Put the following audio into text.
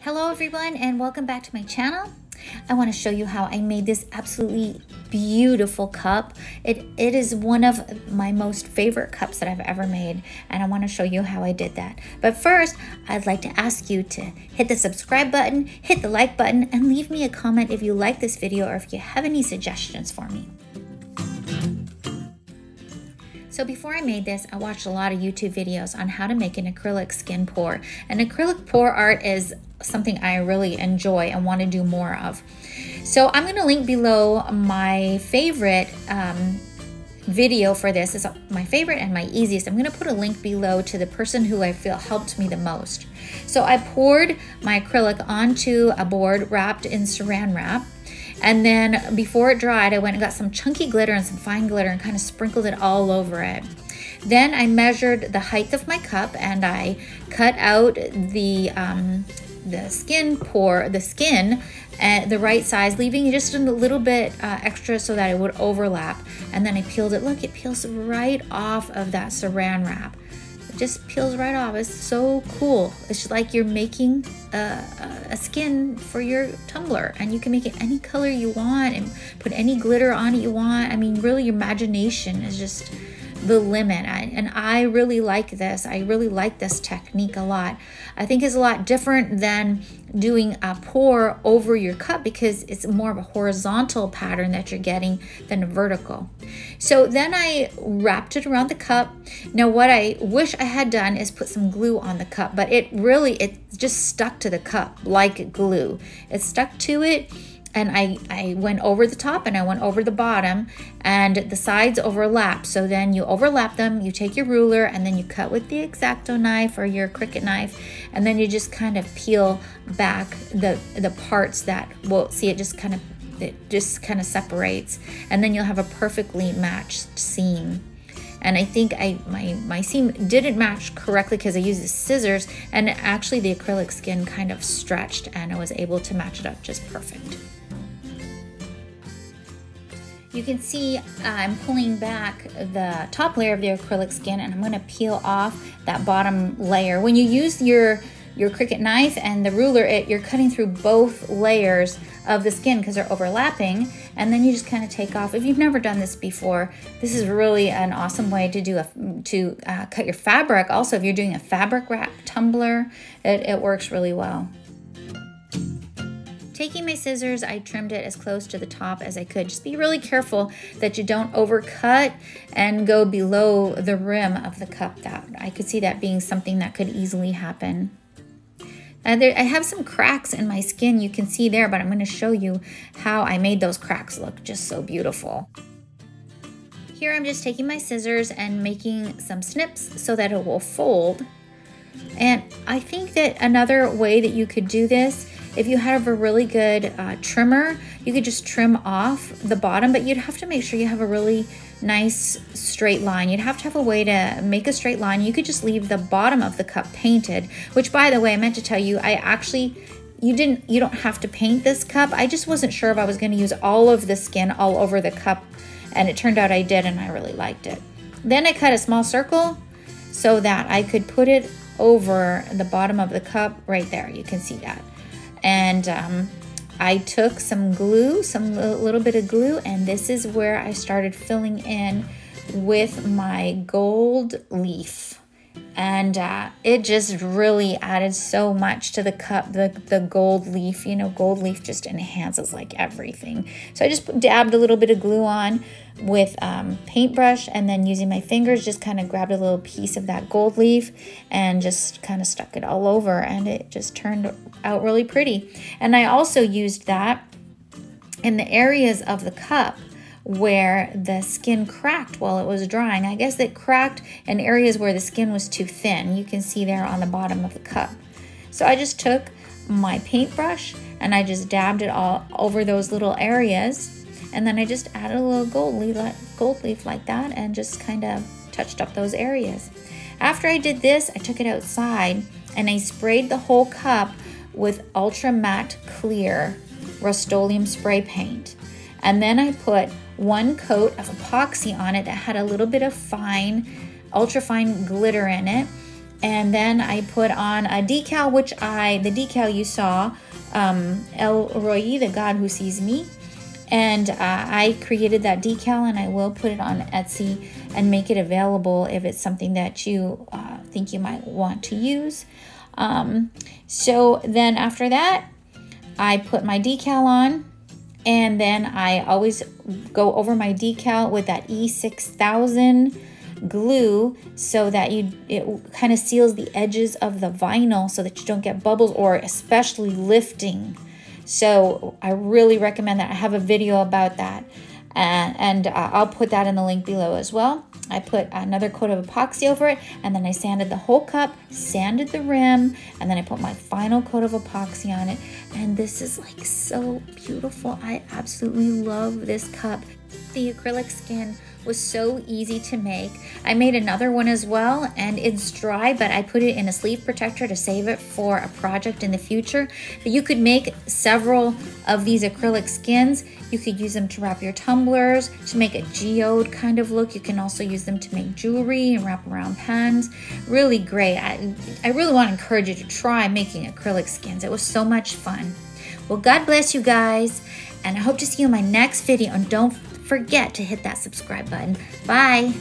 Hello everyone and welcome back to my channel. I want to show you how I made this absolutely beautiful cup. It is one of my most favorite cups that I've ever made, and I want to show you how I did that. But first, I'd like to ask you to hit the subscribe button, hit the like button, and leave me a comment if you like this video or if you have any suggestions for me. So before I made this, I watched a lot of YouTube videos on how to make an acrylic skin pour. And acrylic pour art is something I really enjoy and want to do more of. So I'm going to link below my favorite video for this. It's my favorite and my easiest. I'm going to put a link below to the person who I feel helped me the most. So I poured my acrylic onto a board wrapped in saran wrap. And then before it dried, I went and got some chunky glitter and some fine glitter and kind of sprinkled it all over it. Then I measured the height of my cup and I cut out the skin the right size, leaving just a little bit extra so that it would overlap. And then I peeled it. Look, it peels right off of that saran wrap. It just peels right off. It's so cool. It's like you're making a skin for your tumbler, and you can make it any color you want and put any glitter on it you want. I mean, really, your imagination is just the limit. And I really like this. I really like this technique a lot. I think it's a lot different than doing a pour over your cup because it's more of a horizontal pattern that you're getting than a vertical. So then I wrapped it around the cup. Now what I wish I had done is put some glue on the cup, but it just stuck to the cup like glue. It stuck to it. And I went over the top and I went over the bottom, and the sides overlap. So then you overlap them, you take your ruler, and then you cut with the X-Acto knife or your Cricut knife, and then you just kind of peel back the parts that, well, see, it just kind of separates, and then you'll have a perfectly matched seam. And I think my seam didn't match correctly because I used the scissors, and actually the acrylic skin kind of stretched, and I was able to match it up just perfect. You can see I'm pulling back the top layer of the acrylic skin, and I'm going to peel off that bottom layer. When you use your Cricut knife and the ruler, you're cutting through both layers of the skin because they're overlapping, and then you just kind of take off. If you've never done this before, this is really an awesome way to cut your fabric. Also, if you're doing a fabric wrap tumbler, it works really well. Taking my scissors, I trimmed it as close to the top as I could. Just be really careful that you don't overcut and go below the rim of the cup. That I could see that being something that could easily happen. I have some cracks in my skin, you can see there, but I'm going to show you how I made those cracks look just so beautiful. Here I'm just taking my scissors and making some snips so that it will fold. And I think that another way that you could do this, if you have a really good trimmer, you could just trim off the bottom, but you'd have to make sure you have a really nice straight line. You'd have to have a way to make a straight line. You could just leave the bottom of the cup painted, which, by the way, I meant to tell you, you don't have to paint this cup. I just wasn't sure if I was going to use all of the skin all over the cup, and it turned out I did, and I really liked it. Then I cut a small circle so that I could put it over the bottom of the cup right there. You can see that. And I took some glue, a little bit of glue, and this is where I started filling in with my gold leaf. And it just really added so much to the cup, the gold leaf. You know, gold leaf just enhances like everything. So I just dabbed a little bit of glue on with paintbrush, and then using my fingers just kind of grabbed a little piece of that gold leaf and just kind of stuck it all over, and it just turned out really pretty. And I also used that in the areas of the cup where the skin cracked while it was drying. I guess it cracked in areas where the skin was too thin. You can see there on the bottom of the cup. So I just took my paintbrush and I just dabbed it all over those little areas, and then I just added a little gold leaf like that and just kind of touched up those areas. After I did this, I took it outside and I sprayed the whole cup with ultra matte clear Rust-Oleum spray paint. And then I put one coat of epoxy on it that had a little bit of ultra fine glitter in it. And then I put on a decal, the decal you saw, Elroi, the God Who Sees Me. And I created that decal, and I will put it on Etsy and make it available if it's something that you think you might want to use. So then after that, I put my decal on, and then I always go over my decal with that E6000 glue so that it kind of seals the edges of the vinyl so that you don't get bubbles or especially lifting. So I really recommend that. I have a video about that, and I'll put that in the link below as well. I put another coat of epoxy over it, and then I sanded the whole cup, sanded the rim, and then I put my final coat of epoxy on it. And this is like so beautiful. I absolutely love this cup. The acrylic skin was so easy to make. I made another one as well, and it's dry, but I put it in a sleeve protector to save it for a project in the future. But you could make several of these acrylic skins. You could use them to wrap your tumblers, to make a geode kind of look. You can also use them to make jewelry and wrap around pens. Really great. I really want to encourage you to try making acrylic skins. It was so much fun. Well, God bless you guys, and I hope to see you in my next video. And don't forget to hit that subscribe button. Bye.